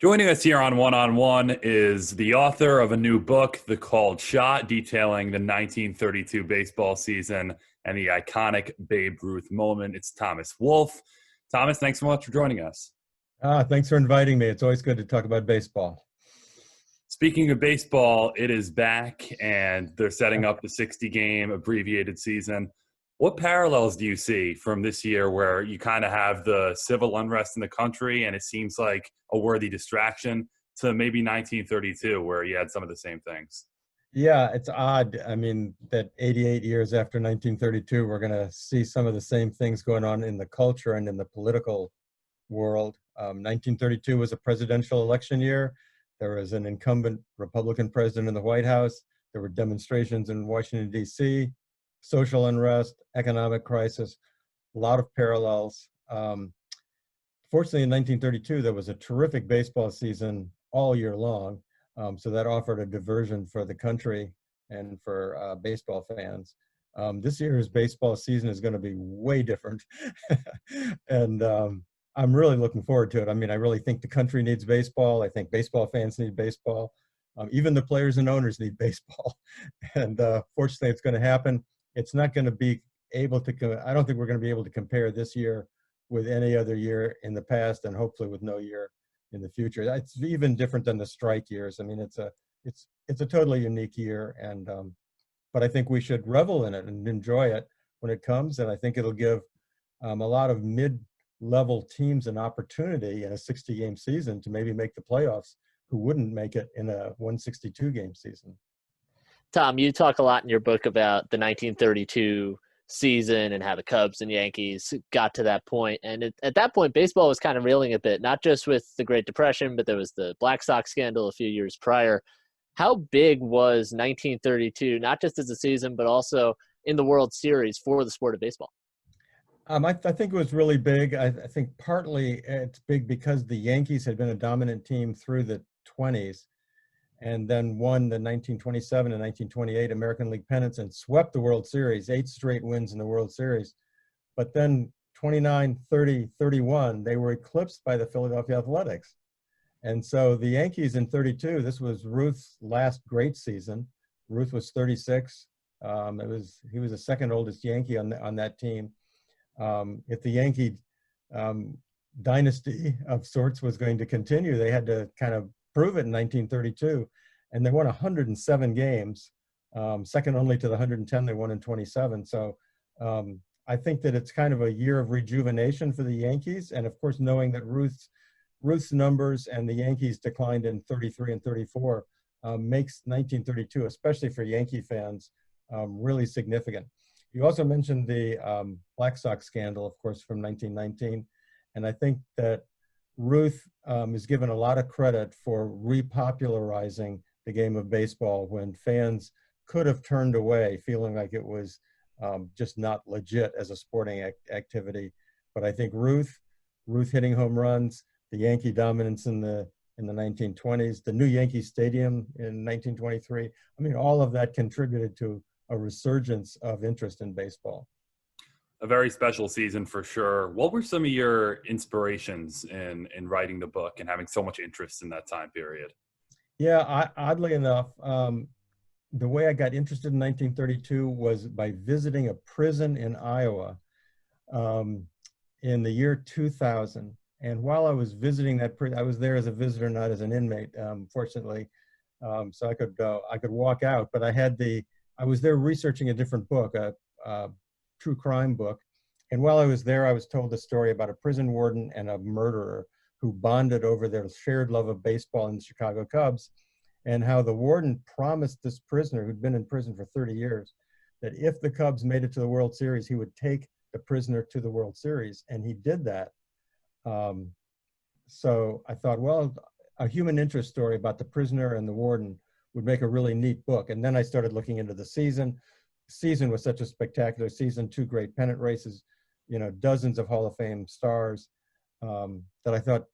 Joining us here on One is the author of a new book, The Called Shot, detailing the 1932 baseball season and the iconic Babe Ruth moment. It's Thomas Wolfe. Thomas, thanks so much for joining us. Thanks for inviting me. It's always good to talk about baseball. Speaking of baseball, it is back, and they're setting up the 60-game abbreviated season. What parallels do you see from this year where you kind of have the civil unrest in the country and it seems like a worthy distraction to maybe 1932 where you had some of the same things? Yeah, it's odd. I mean, that 88 years after 1932, we're going to see some of the same things going on in the culture and in the political world. 1932 was a presidential election year. There was an incumbent Republican president in the White House. There were demonstrations in Washington, D.C., social unrest, economic crisis, a lot of parallels. Fortunately, in 1932, there was a terrific baseball season all year long. So that offered a diversion for the country and for baseball fans. This year's baseball season is going to be way different. And I'm really looking forward to it. I mean, I really think the country needs baseball. I think baseball fans need baseball. Even the players and owners need baseball. And fortunately, it's going to happen. It's not going to be able to, I don't think we're going to be able to compare this year with any other year in the past, and hopefully with no year in the future. It's even different than the strike years. I mean, it's a totally unique year, and but I think we should revel in it and enjoy it when it comes. And I think it'll give a lot of mid-level teams an opportunity in a 60-game season to maybe make the playoffs who wouldn't make it in a 162-game season. Tom, you talk a lot in your book about the 1932 season and how the Cubs and Yankees got to that point. And at that point, baseball was kind of reeling a bit, not just with the Great Depression, but there was the Black Sox scandal a few years prior. How big was 1932, not just as a season, but also in the World Series for the sport of baseball? I think it was really big. I think partly it's big because the Yankees had been a dominant team through the 20s, and then won the 1927 and 1928 American League pennants and swept the World Series, 8 straight wins in the World Series. But then 29, 30, 31, they were eclipsed by the Philadelphia Athletics. And so the Yankees in 32, this was Ruth's last great season. Ruth was 36. He was the second oldest Yankee on that team. If the Yankee dynasty of sorts was going to continue, they had to kind of prove it in 1932, and they won 107 games, second only to the 110 they won in 27. So I think that it's kind of a year of rejuvenation for the Yankees, and of course knowing that Ruth's numbers and the Yankees declined in 33 and 34 makes 1932, especially for Yankee fans, really significant. You also mentioned the Black Sox scandal, of course, from 1919, and I think that Ruth is given a lot of credit for repopularizing the game of baseball when fans could have turned away, feeling like it was just not legit as a sporting activity. But I think Ruth hitting home runs, the Yankee dominance in the 1920s, the new Yankee Stadium in 1923. I mean, all of that contributed to a resurgence of interest in baseball. A very special season for sure. What were some of your inspirations in writing the book and having so much interest in that time period? Yeah, oddly enough, the way I got interested in 1932 was by visiting a prison in Iowa in the year 2000. And while I was visiting that prison, I was there as a visitor, not as an inmate, fortunately. So I could walk out, but I was there researching a different book, a true crime book. And while I was there, I was told a story about a prison warden and a murderer who bonded over their shared love of baseball and the Chicago Cubs, and how the warden promised this prisoner who'd been in prison for 30 years that if the Cubs made it to the World Series, he would take the prisoner to the World Series. And he did that. So I thought, well, a human interest story about the prisoner and the warden would make a really neat book. And then I started looking into the season. Season was such a spectacular season, 2 great pennant races, dozens of Hall of Fame stars, that I thought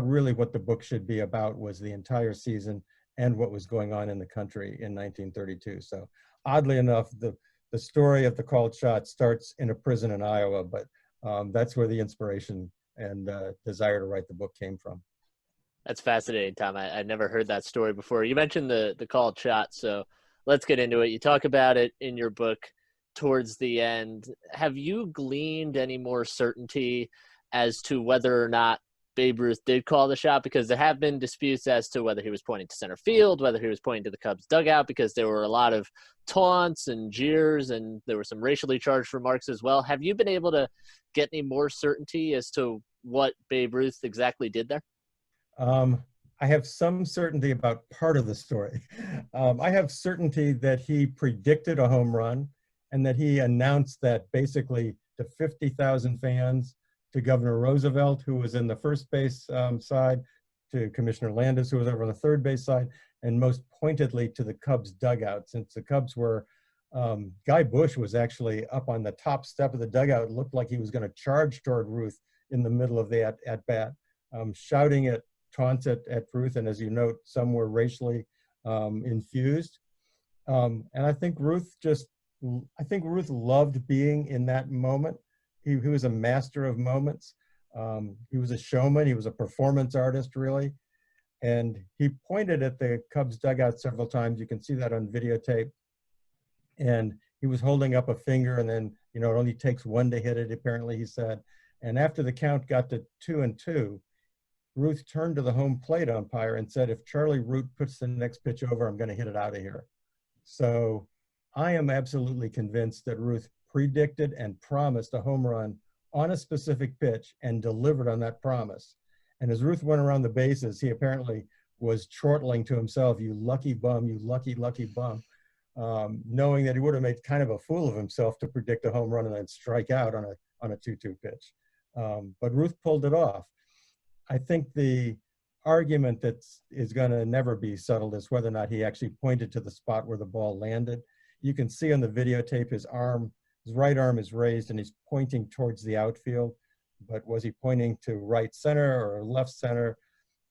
really what the book should be about was the entire season and what was going on in the country in 1932. So oddly enough, the story of the called shot starts in a prison in Iowa, but that's where the inspiration and desire to write the book came from. That's fascinating, Tom. I'd never heard that story before. You mentioned the called shot, so let's get into it. You talk about it in your book towards the end. Have you gleaned any more certainty as to whether or not Babe Ruth did call the shot? Because there have been disputes as to whether he was pointing to center field, whether he was pointing to the Cubs dugout, because there were a lot of taunts and jeers, and there were some racially charged remarks as well. Have you been able to get any more certainty as to what Babe Ruth exactly did there? I have some certainty about part of the story. I have certainty that he predicted a home run and that he announced that basically to 50,000 fans, to Governor Roosevelt, who was in the first base side, to Commissioner Landis, who was over on the third base side, and most pointedly to the Cubs dugout. Since the Cubs were, Guy Bush was actually up on the top step of the dugout. It looked like he was going to charge toward Ruth in the middle of the at bat, shouting at taunts at Ruth, and as you note, some were racially infused. And I think Ruth loved being in that moment. He was a master of moments. He was a showman. He was a performance artist, really. And he pointed at the Cubs dugout several times. You can see that on videotape. And he was holding up a finger, and then, it only takes one to hit it, apparently, he said. And after the count got to 2-2, Ruth turned to the home plate umpire and said, if Charlie Root puts the next pitch over, I'm going to hit it out of here. So I am absolutely convinced that Ruth predicted and promised a home run on a specific pitch and delivered on that promise. And as Ruth went around the bases, he apparently was chortling to himself, you lucky bum, you lucky, lucky bum, knowing that he would have made kind of a fool of himself to predict a home run and then strike out on a 2-2 pitch. But Ruth pulled it off. I think the argument that is going to never be settled is whether or not he actually pointed to the spot where the ball landed. You can see on the videotape his right arm is raised and he's pointing towards the outfield. But was he pointing to right center or left center?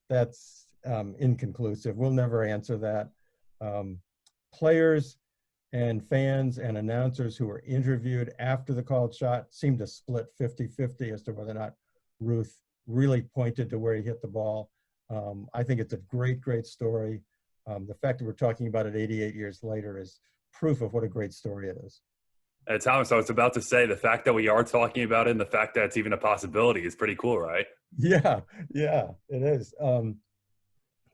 That's inconclusive. We'll never answer that. Players and fans and announcers who were interviewed after the called shot seemed to split 50-50 as to whether or not Ruth really pointed to where he hit the ball. I think it's a great, great story. The fact that we're talking about it 88 years later is proof of what a great story it is. Thomas, I was about to say, the fact that we are talking about it and the fact that it's even a possibility is pretty cool, right? Yeah, it is.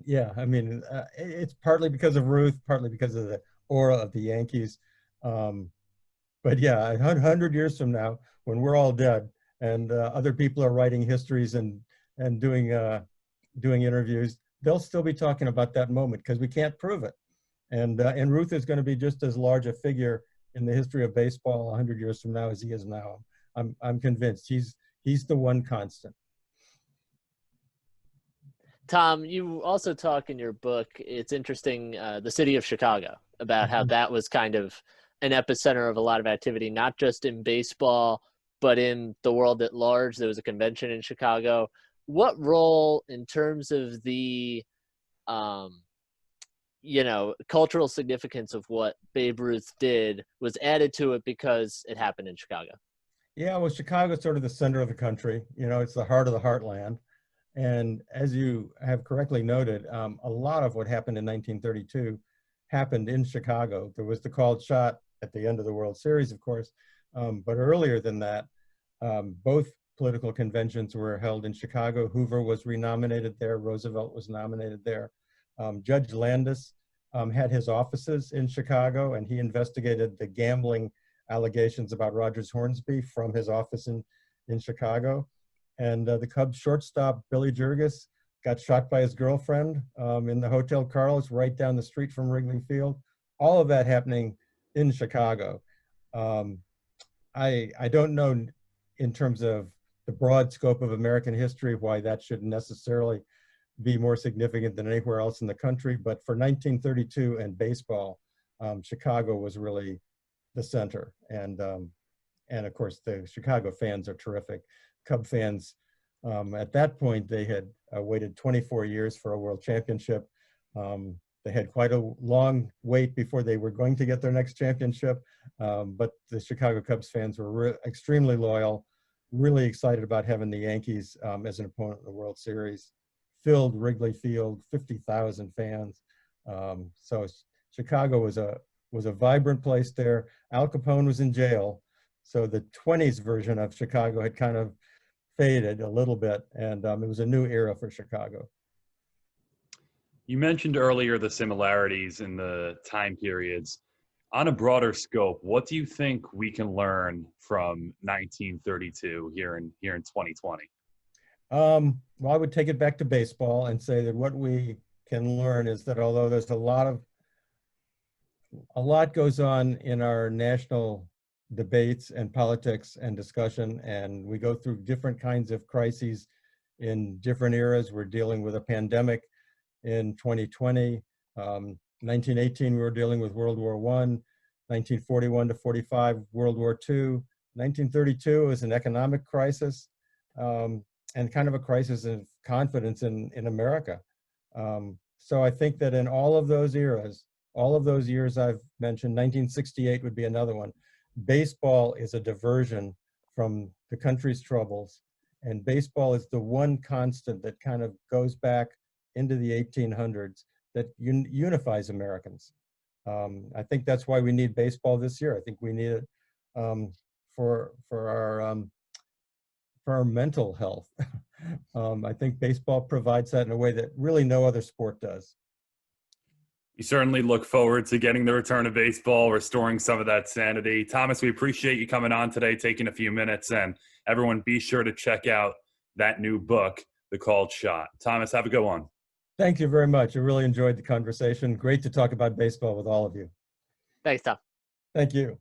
Yeah, I mean, it's partly because of Ruth, partly because of the aura of the Yankees. But yeah, 100 years from now, when we're all dead and other people are writing histories and doing interviews, they'll still be talking about that moment because we can't prove it. And Ruth is going to be just as large a figure in the history of baseball 100 years from now as he is now. I'm convinced he's the one constant. Tom, you also talk in your book, it's interesting, the city of Chicago, about how that was kind of an epicenter of a lot of activity, not just in baseball, but in the world at large. There was a convention in Chicago. What role in terms of the, cultural significance of what Babe Ruth did was added to it because it happened in Chicago? Yeah, well, Chicago's sort of the center of the country. It's the heart of the heartland. And as you have correctly noted, a lot of what happened in 1932 happened in Chicago. There was the called shot at the end of the World Series, of course. But earlier than that, both political conventions were held in Chicago. Hoover was renominated there. Roosevelt was nominated there. Judge Landis had his offices in Chicago, and he investigated the gambling allegations about Rogers Hornsby from his office in Chicago. And the Cubs shortstop, Billy Jurgis, got shot by his girlfriend in the Hotel Carlos right down the street from Wrigley Field. All of that happening in Chicago. I don't know in terms of the broad scope of American history why that should necessarily be more significant than anywhere else in the country. But for 1932 and baseball, Chicago was really the center. And of course, the Chicago fans are terrific. Cub fans, at that point, they had waited 24 years for a world championship. They had quite a long wait before they were going to get their next championship. But the Chicago Cubs fans were extremely loyal, really excited about having the Yankees as an opponent in the World Series. filled Wrigley Field, 50,000 fans. So Chicago was a vibrant place there. Al Capone was in jail, so the 20s version of Chicago had kind of faded a little bit, and it was a new era for Chicago. You mentioned earlier the similarities in the time periods. On a broader scope, what do you think we can learn from 1932 here in 2020? Well, I would take it back to baseball and say that what we can learn is that although there's a lot goes on in our national debates and politics and discussion, and we go through different kinds of crises in different eras. We're dealing with a pandemic in 2020. 1918, we were dealing with World War I. 1941 to 45, World War II. 1932 was an economic crisis, and kind of a crisis of confidence in America. So I think that in all of those eras, all of those years I've mentioned, 1968 would be another one. Baseball is a diversion from the country's troubles, and baseball is the one constant that kind of goes back into the 1800s that unifies Americans. I think that's why we need baseball this year. I think we need it for our mental health. I think baseball provides that in a way that really no other sport does. You certainly look forward to getting the return of baseball, restoring some of that sanity. Thomas, we appreciate you coming on today, taking a few minutes, and everyone be sure to check out that new book, The Called Shot. Thomas, have a good one. Thank you very much. I really enjoyed the conversation. Great to talk about baseball with all of you. Thanks, Tom. Thank you.